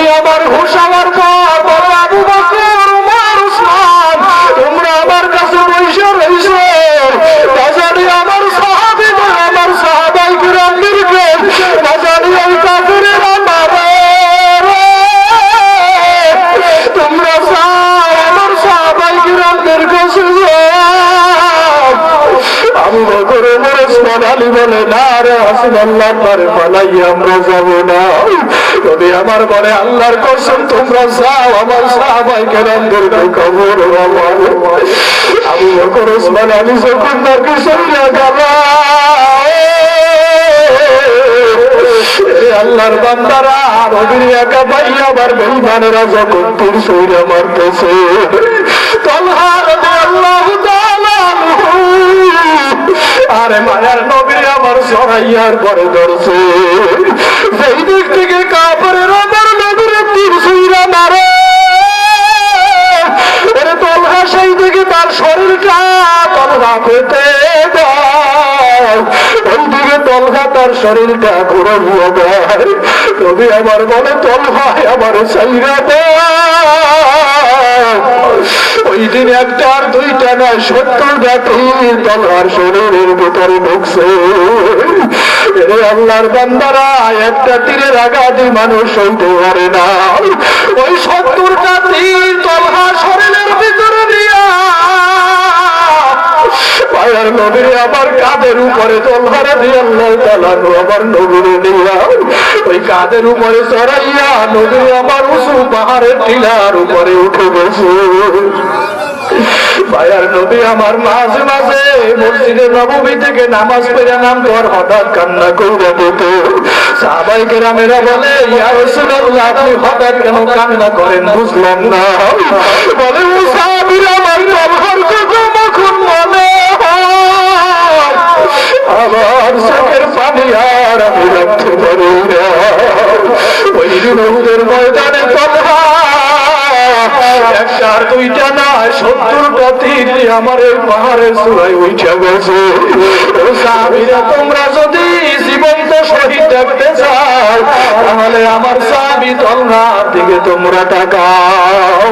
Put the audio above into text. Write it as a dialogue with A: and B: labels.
A: যদি আমার হুঁশ আমার পর বড় আবু বকর ওমর ওসমান তোমরা আমার কাছে বসে রইছো, বাজারে আমার সাহাবীদের আমার সাহাবায়ে কিরামদেরকে বাজারে ওই কাফেরেরা মারে, তোমরা আমার সাহাবায়ে কিরামদের কাছে আবু বকর ওমর ওসমান আলী বলে না রে রাসূলুল্লাহ পারে পালাই আমরা যাব না। যদি আমার বলে আল্লাহর কসম তোমরা যাও আমার সাহাবায়ে কেরামদেরকে কবর বানাবো। আবু বকর ওসমান আলী যখন তাকে সইয়া গেল, আল্লাহর বান্দারা নবীর একা ভাই আবার বেঈমানেরা যখন তীর সইরা মারতেছে, তালহা রাদিয়াল্লাহু তাআলা আরে মায়ার নবী আমার সরাইয়ার পরে ধরছে, যেই দিক থেকে কাফেরের আমার নবীর তীর সইরা মারে, আরে তালহা সেই দিকে তার শরীরটা তালহা পেতে দেয়, ওই দিকে তালহা তার শরীরটা ঘুরে ঘুরে দেয়। নবী আমার বলে তালহা আমার সাইরা দেয়। ওই দিন একটা আর দুইটা নয় 70টা তীর তালহার শরীরের ভিতরে ঢুকছে। আল্লাহর বান্দারা একটা তীরের আঘাতে মানুষ সইতে পারে না, ওই 70টা তীর তালহার শরীরের ভিতরে দিয়া মায়ার নবীর আমার কাঁধের উপরে তালহা রাদিয়াল্লাহু তাআলা আমার নবীর নিয়া ওই কাঁধের উপরে চড়াইয়া নবী আমার উঁচু পাহাড়ের টিলার উপরে উঠে গেছে। মায়ার নবী আমার মাঝে মাঝে মসজিদে নববী থেকে নামাজ পড়ে নামতো আর হঠাৎ কান্না কইরা দিত। সাহাবায়ে কেরামেরা বলে ইয়া রাসূলুল্লাহ আপনি হঠাৎ কেন কান্না করেন বুঝলাম না। বলে ও সাহাবীরা আমার তালহার কথা মুখুন মনে আমার চোখের পানি আর আমি রাখতে পারি না। ওই দিন উহুদের ময়দানে তালহা একটা আর দুইটা না 70টা তীর আমার এই পাহাড়ের চূড়ায় উঠে গেছে। ও সাহাবীরা তোমরা যদি জীবন্ত শহীদ দেখতে চাও তাহলে আমার সাহাবী তালহার দিকে তোমরা তাকাও।